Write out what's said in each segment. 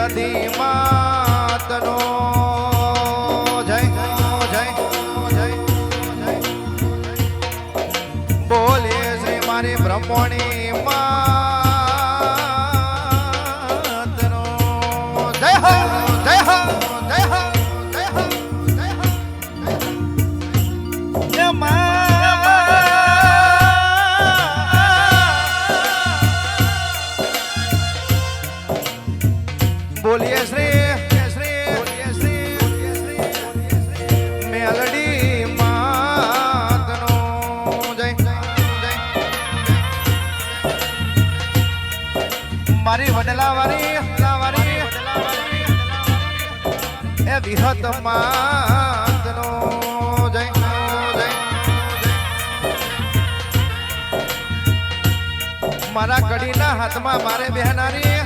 સદી માતનો જય જય જય બોલે શ્રી મારી બ્રહ્મણી માતનો જય હો જય હો જય હો જય હો જય હો જય મા બોલીએ શ્રી મેલડી માતનો જય જય મારી વડલા વારી એ વિહત માતનો જય જય મારા કડીના હાથમાં મારે બહેનારી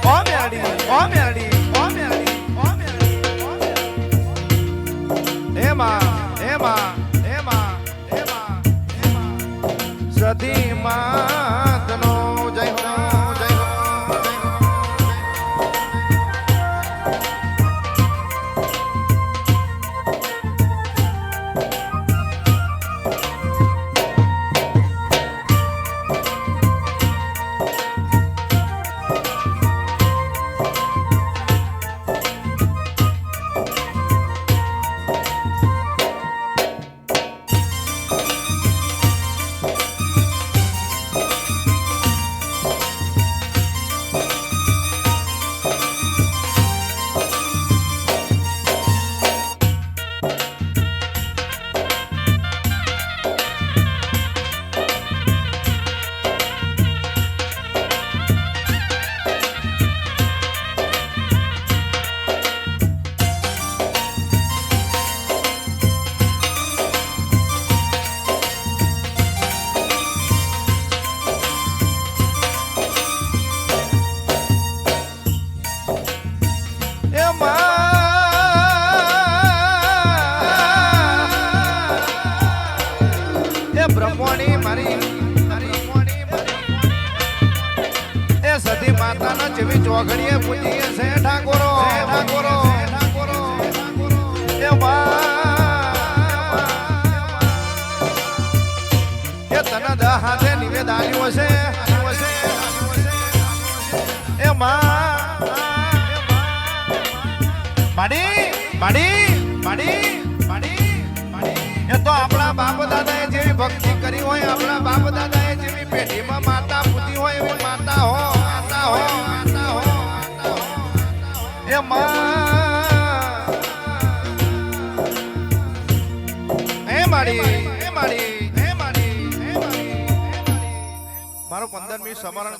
ઓ મેરડી એમાં સદી માતનો જય હો જય હો બ્રહ્મણી મારી એ સતી માતાના જેવી ચોઘડીએ પૂજીએ છે ઠાકોરો એ એ તને દહ હાથે નિવેદ આલ્યું હશે એ માડી એ તો આપણા બાપ દાદાએ જેવી ભક્તિ કરી હોય આપણા બાપ દાદાએ જેવી પેઢીમાં માતા પૂતી હોય એવી માતા હો એ માડી મારો 15મી સ્મરણ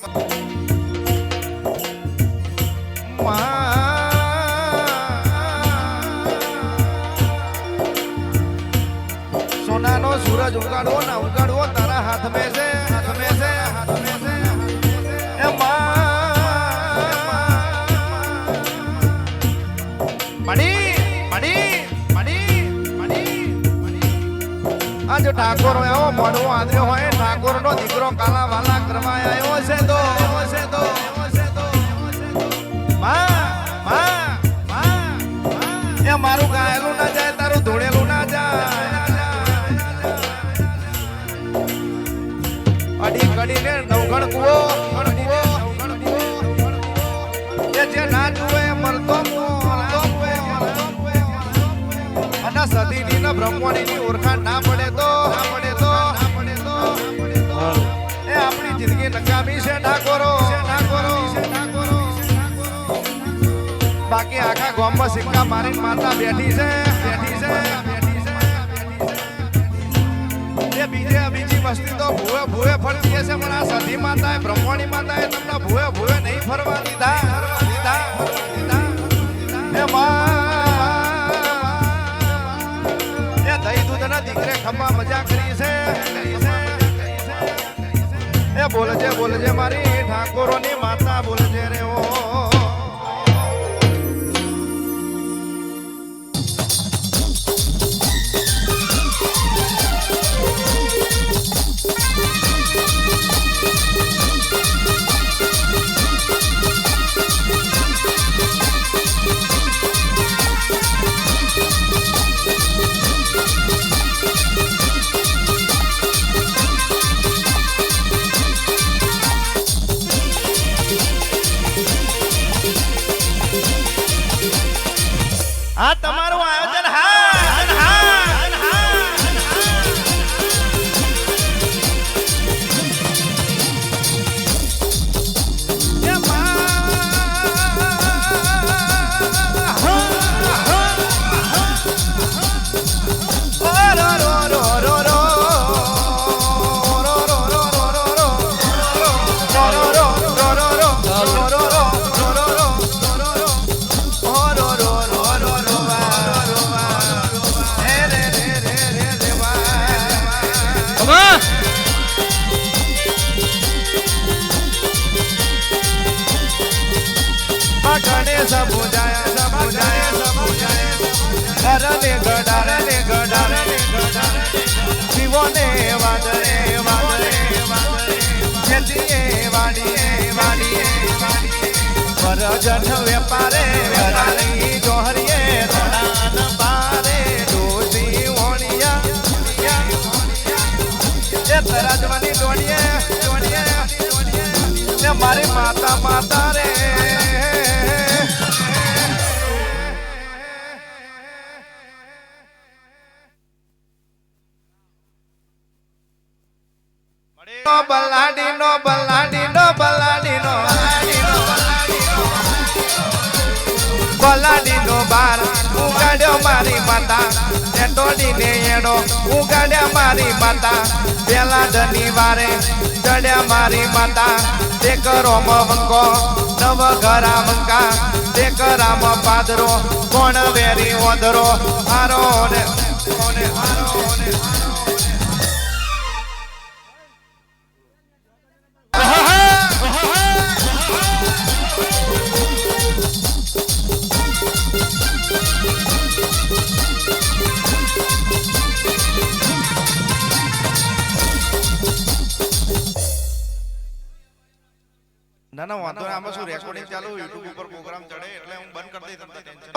સોનાનો સૂરજ ઉગાડવો તારા હાથ में से એ મડી આજ ઠાકોર આવો મોઢવો આદર્યો હોય ઠાકોર નો દીકરો કાલા વાલા કરવા આવ્યો છે તો એ મારું ગાયેલું ના જાય તારું ધોળેલું ના જાય અડી કડીને નવગણ કુવો એ જે ના જુએ મરતો અને સદીની ને બ્રહ્મણીની ઓળખાણ ના પડે તો એ આપણી જિંદગી નકામી છે ઠાકોરો બાકી આખા ગામમાં સિક્કા મારીને માતા બેઠી છે એ બીજી વસ્તી તો ભૂવે ફરતી હશે પણ આ સતી માતાએ બ્રહ્મણી માતાએ તમને ભૂવે નહીં ફરવા દીધા એ દહીં દૂધના દીકરે ખમ્મા મજા કરી છે એ બોલજે મારી ઠાકોરોની માતા બોલજે રે ઓ ગડારને ગડારને ગડારને ગડારને જીવોને વાદરે વાદરે વાદરે ખેતીએ વાડીએ વાડીએ પરજન વેપારે વેરાની જોહરીએ ધડાન બારે ડોસી ઓણિયા એ તરાજવાની ડોડીએ ડોડીએ મારી માતા માતા રે નો બલાડી નો બલાડી નો બલાડી નો બલાડી નો બાર ઉગાડ્યો મારી માતા એટોડી ને એડો ઉગાડ્યા મારી માતા પેલા ધની વારે ચડ્યા મારી માતા તે કરો મંકો નવ ઘરા મંકા તે કરામ પાદરો કોણ વેરી ઓધરો હારો ને હારો ને ના ના વાંધો આમાં શું રેકોર્ડિંગ ચાલુ YouTube ઉપર પ્રોગ્રામ ચડે એટલે હું બંધ કરી દઈ તમને ટેન્શન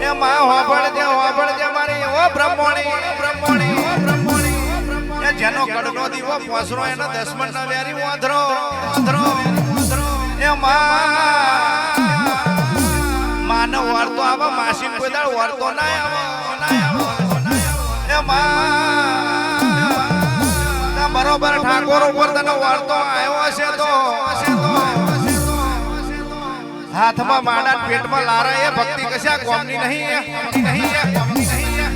એ માં હોબળ દે મારી ઓ બ્રહ્મણી એ જેનો કડનો દીવો પોસરો એનો દસમન ના વેરી ઓધરો એ માનવ વાર્તો આવા માસી કોઈ દાળ વાર્તો ના આવે એ બરોબર ઠાકોર ઉપર તને વાર્તો આવ્યો હશે તો હાથમાં માડા પેટમાં લારા એ ભક્તિ કશા કોમની નહીં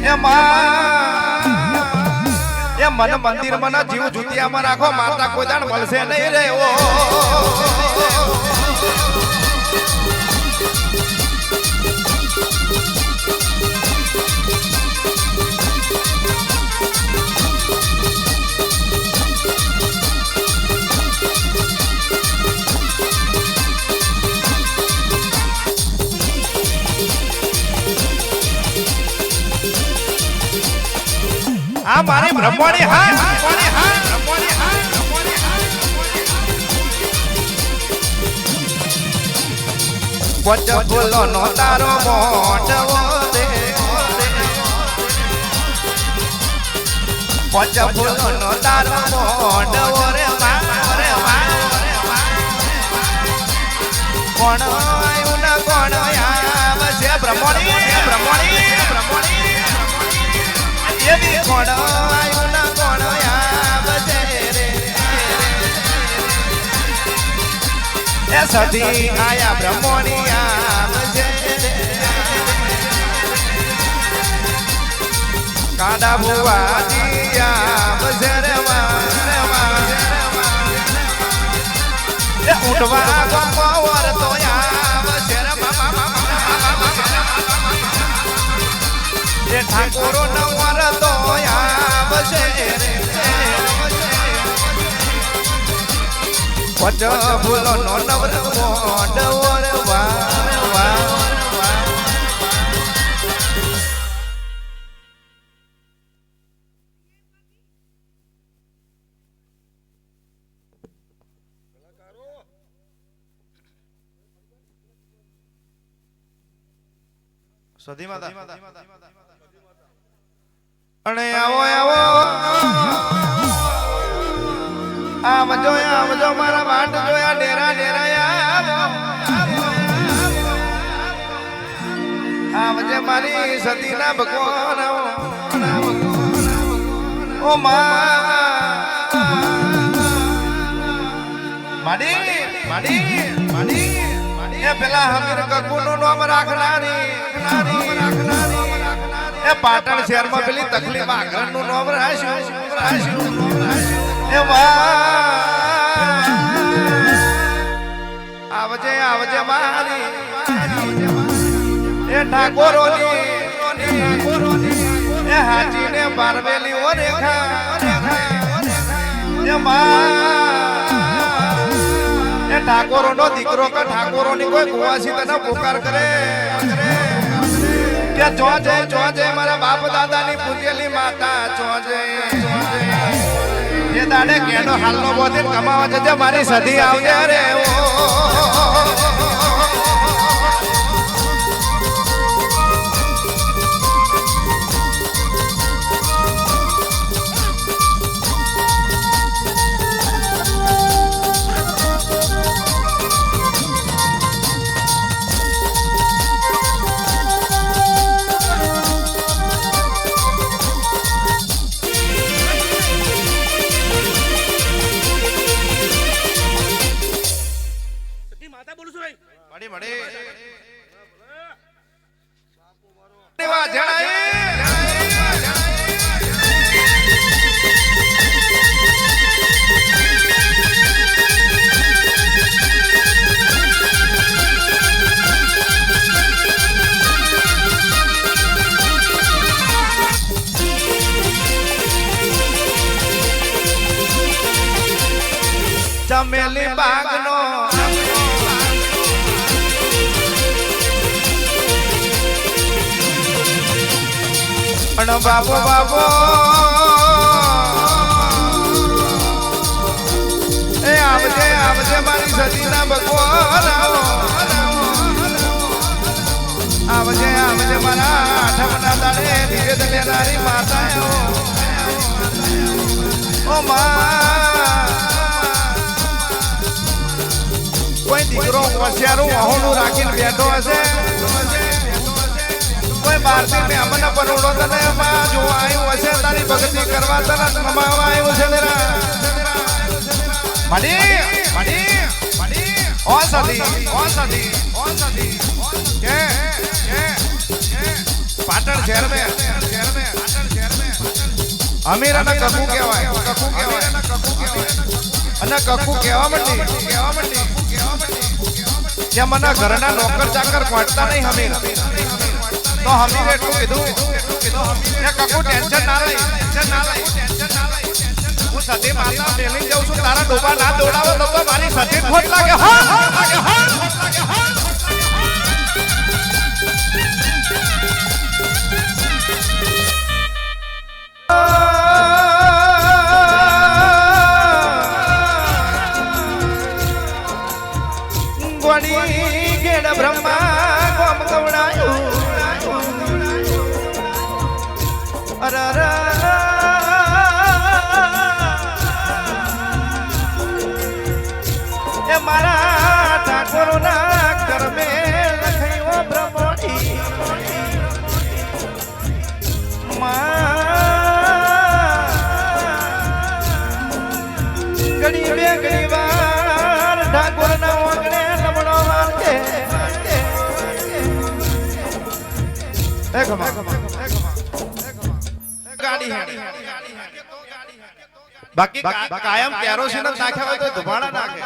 એ મન મંદિર માં જીવ જુતિયામાં રાખો માતા કોઈ દાણ મળશે નહીં રે ઓ આ મારી બ્રહ્મણી હા પચ ફૂલો નો તારો મોટવો રે પચ ફૂલો નો તારો મોટવો રે કોણ આવ્યું ને કોણ આવશે બ્રહ્મણી એવી કોણ આવ્યું ને કોણ આવશે રે એ સધી આયા બ્રહ્મણી આવશે કાડા ભુવાજી આવશે રે એ ઉઠવા ગમવર તો આવશે રે એ ઠાકોરો નવર તો આવશે રે પચ ફૂલો નો નવર મોડવર વા સધી માતા અને આવો આવજો મારા વાટ જોયા ડેરા આવજે મારી સતીના ભગવાન ઓ માડી એ પેલા હમીર કકુનું નામ રાખનારી એ પાટણ શહેરમાં પેલી તકલીફ આગળનું નામ રાખ્યું એ આવજે મારી એ ઠાકોરોની એ હાજીને બારવેલી ઓ રેખા એ ઠાકોરો નો દીકરો કે ઠાકોરો ની કોઈ કુવાસી તને પુકાર કરે ચોજે મારા બાપ દાદાની પૂજેલી માતા ચોજે જે દાડે કેનો હાલનો બોધે કમાવા જજે મારી સધી આવજે રે ચમેલી બાગનો પણ બાબો બાબો એ આવજે આવજે મારી સતીના ભગવાન આવજે આવજે મારા આઠમના દાડે નિવેદ લેનારી માતા ઓ મા કોઈ દીકરો હોશિયારું વહોનું રાખીને બેઠો હશે કોઈ બહારથી મહેમાન પરોડો તને એમાં જોવા આવ્યું હશે તારી ભક્તિ કરવા તને કમાવા આવ્યું છે કે પાટણ શહેર મેં અમીર અને કકુ કહેવાય અને કકુ કહેવા માંડી કે મને ઘરના નોકર ચાકર પહોંચતા નહીં હમીર તો હમીર એટલું કીધું કે કકુ ટેન્શન ના લઈ હું સતી માતા મેલી જાઉં છું તારા ડોબા ના દોડાવો તો મારી સતી ખોટ લાગે બ્રહ્મા ગોમ ગવડાયું એ મારા ઠાકોરના કર્મે લખાયો બ્રહ્મણી ઘડી બે ઘડી વાર ઠાકોરના ઓગણે લમણો વાગે બાકી કાયમ કેરોસીન નાખ્યા હોય તો ધુમાડા નાખે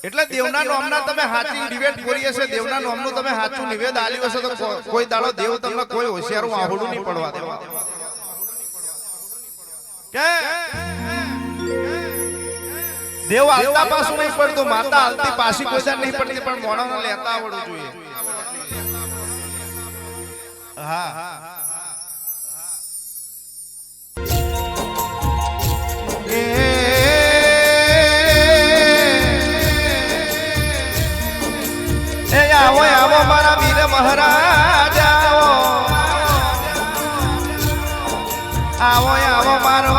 એટલે દેવના નામના તમે સાચી નિવેદ કરીએ છે દેવના નામનું તમે સાચું નિવેદ આલ્યું હશે તો કોઈ દાડો દેવ તમને કોઈ હોશિયારું આહુડું નહીં પડવા દેવા કે દેવ આલતા પાછું નહીં પડતું માતા આલતી પાછી કોઈ દાડ નહીં પડતી પણ મોણોને લેતા આવડવું જોઈએ હા આવો આવો મારા વીર મહારાજ આવો આવો મારો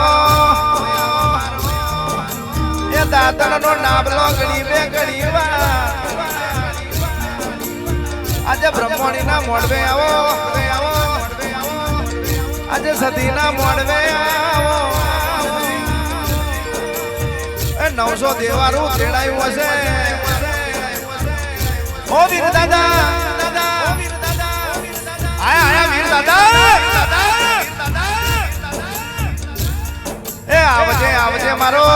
એ દાતણનો નાબલો ઘડી બે ઘડી આજે બ્રહ્મણીના મોડવે આવો આજે સતીના મોડવે આવો એ 900 દેવારું તેડાયું હશે ઓ વીર દાદા આયા વીર દાદા એ આવજે મારો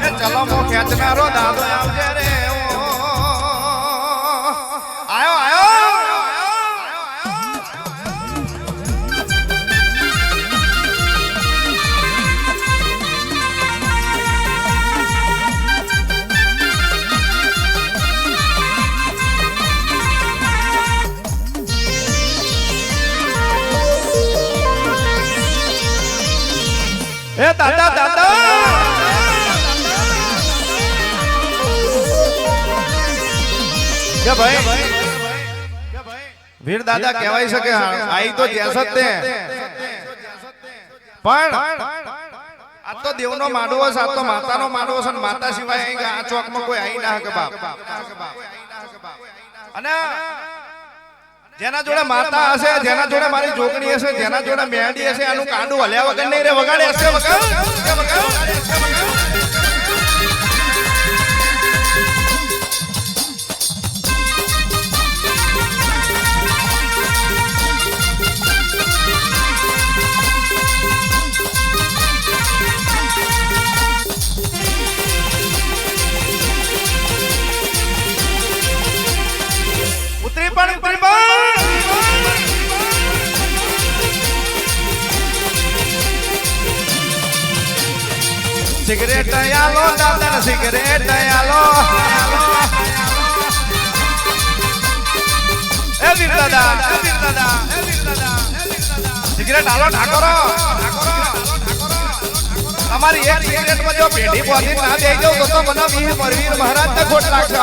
એ ચલો મો ખેંચનારો દાદો આવજે રે આયો દાદા દાદા કે ભાઈ વીર દાદા કહેવાય છે કે આઈ તો જેસ જ તે પણ આ તો દેવનો માડવો છે, આ તો માતાનો માડવો છે, માતા સિવાય અહીં આ ચોકમાં કોઈ આઈ ના હકે બાપ. અને જેના જોડે માતા હશે, જેના જોડે મારી જોગણી હશે, જેના જોડે મેડી હશે, આનું કાંડું હલ્યા વગર નહીં રે, વગાડે હશે વગાડ. સિગરેટ આલો દાદા સિગરેટ આલો એ વીર દાદા સિગરેટ આલો ઠાકોરો અમારી એક સિગરેટ માં જો પેઢી બોધી ના દઈ દઉં તો મને વીર મહારાજ ને ખોટ લાગશે.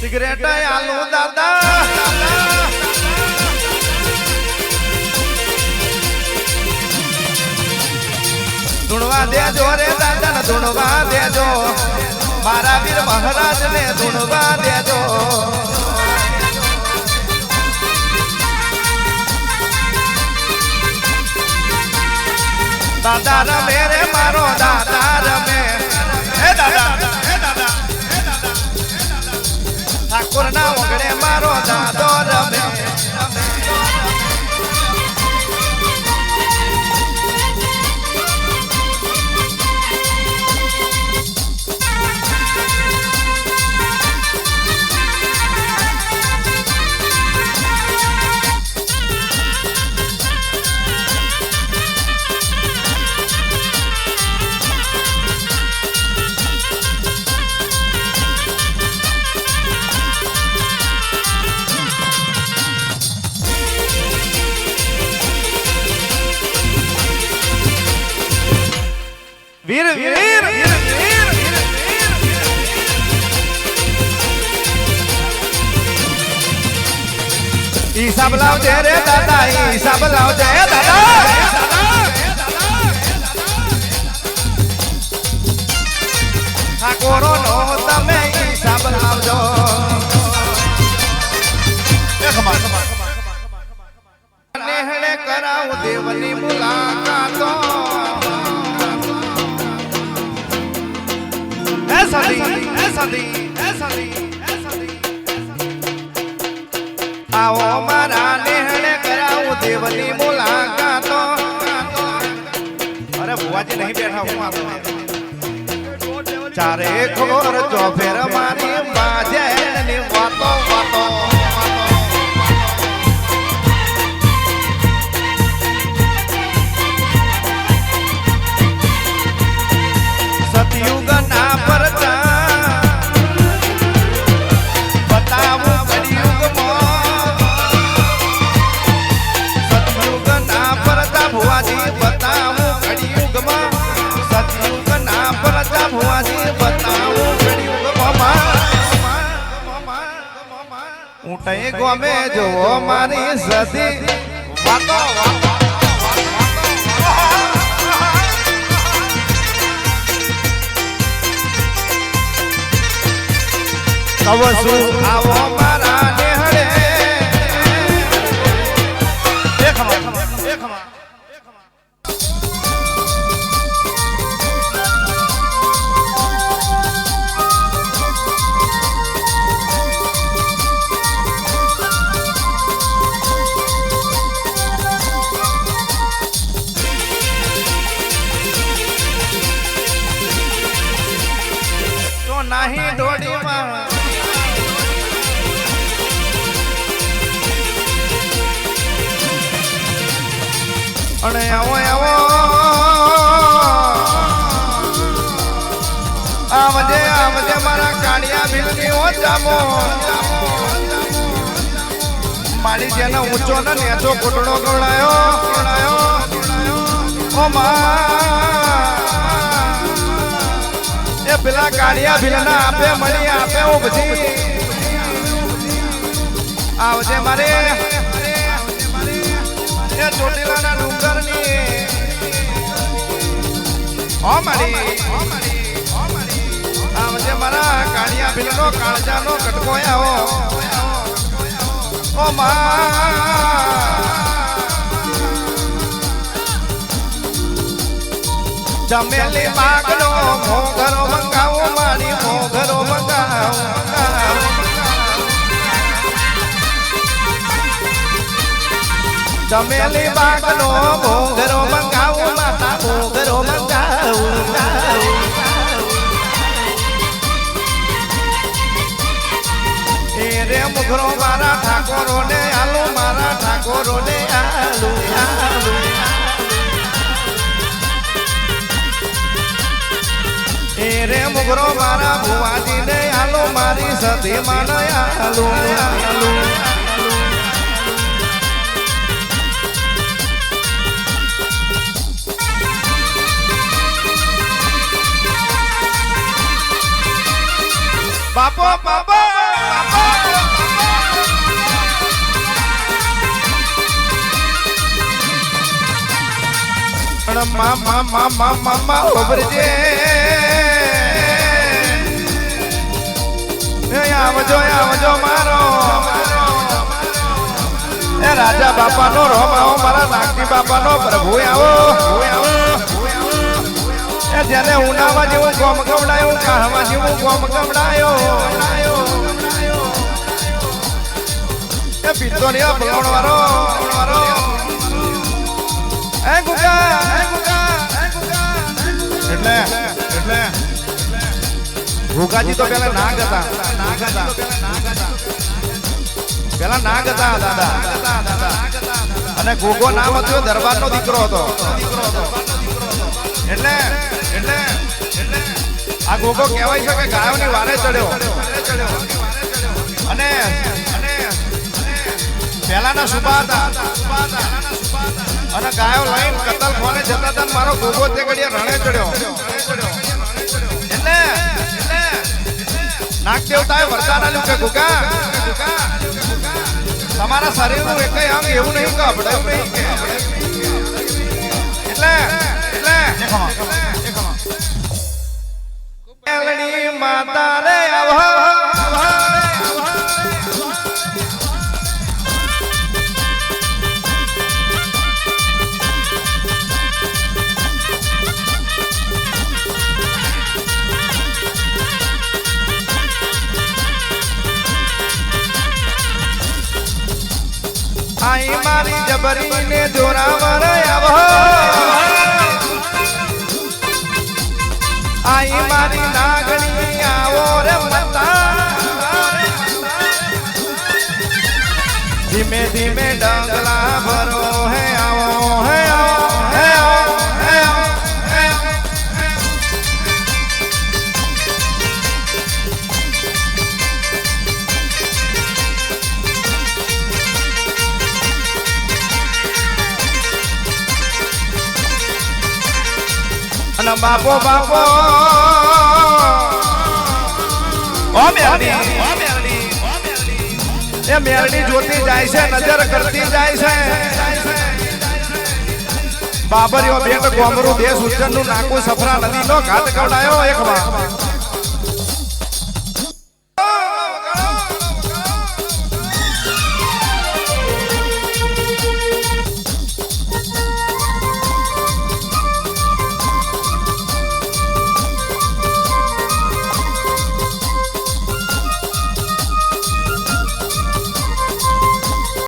સિગરેટ આલુ દાદા ધૂણવા દેજો રે દાદા ને ધૂણવા દેજો, મારા વીર મહારાજ ને ધૂણવા દેજો. દાદા રમે રે મારો દાદા રમે હે દાદા ઠાકોર ના ઓગળે મારો દાદો રમે. વીર વીર હિસાબ લાવજે રે દાદા, હિસાબ લાવજે દાદા. ઠાકોરો નો તમે હિસાબ લાવજો. નેહળે કરાવું દેવની મુલાકાતો આવો મારા નેહળે કરાવું દેવની મુલાકાતો. અરે ભુવાજી નહીં બેઠા હું આપો ચારે ખોર ચોફેર મારી બાજે ની વાતો વાતો. સતયુગ ના પરચા બતાવું કળિયુગમાં, સતયુગ ના પરચા ભુવાજી બતાવું કળિયુગમાં, સતયુગ ના પરચા ભુવાજી બતાવું કળિયુગમાં. ઊંટે ગમે જોવો મારી સતી વાતો વાતો. કવસુ આવો મારા નેહળે તો નહીં ડોડીમાં અને આવો આવો આવજે મારા કાળિયા ભીલની ઓ જામો મારી જેને ઊંચો ને નેચો કોટડો ગવડાયો ઓ એ પેલા કાળિયા ભીલના આપે મળી આપે ઓ બધી આવજે મારે એ ચોટીલાના ડુંગરની ઓ મારી આવજે મારા કાળિયા ભીલનો કાળજાનો કટકો આવો ઓ ચમેલી માગનો મોઘરો મંગાવો મારી મોઘરો મંગાવો ચમેલી બાગનો મોઘરો મંગાવો માતા મોઘરો મંગાવો રે મુઘરો મારા ઠાકોરો ને આલુ મારા ઠાકોરો ને આલુ રે મુઘરો મારા ભુવાજી ને આલુ મારી સતી માન આલુ બાપો બાપો મામા ઓબરજે આવજો મારો એ રાજા બાપાનો રોમ આવો મારા નાગજી બાપાનો પ્રભુ આવો એ જેને ઉનાવા જેવું ગોમ ગવડાયો કાહવા જેવું ગોમ ગવડાયો એ પિત્તોરિયા ભગવાન વાળો એ ગુગા એટલે ગુગાજી તો પેલા નાગ હતા પેલા નાગ હતા દાદા અને ગુગો નામ હતું દરબારનો દીકરો હતો એટલે આ ગોગો કહેવાય છે કે ગાયોની વારે ચડ્યો અને પહેલાના સુબા હતા અને ગાયો લઈને કતલ ખોને જતા હતા મારો ગોગો તે ઘડીએ રણે ચડ્યો એટલે નાગ દેવતાએ વરદાન આપ્યું કે ગોગા તમારા શરીરનું એકય અંગ એવું નહીં કે અબડાયું નહીં કે એટલે માતા રે આઈ મારી જબરી ને જોરાવર આવો આઈ મારી નાગણી આવો રે મતા ધીમે ધીમે ડંગલા ભરો હે આવો હે આવો હે આવો હે આવો અને બાપો બાપો ઓ મેરડી એ મેરડી જોતી જાય છે નજર કરતી જાય છે બાબરીઓ બેટ ગોમરું દેશ ઉજ્જૈન નું નાકુ સફરા નદી નો ઘાટ કવડાયો એક વાર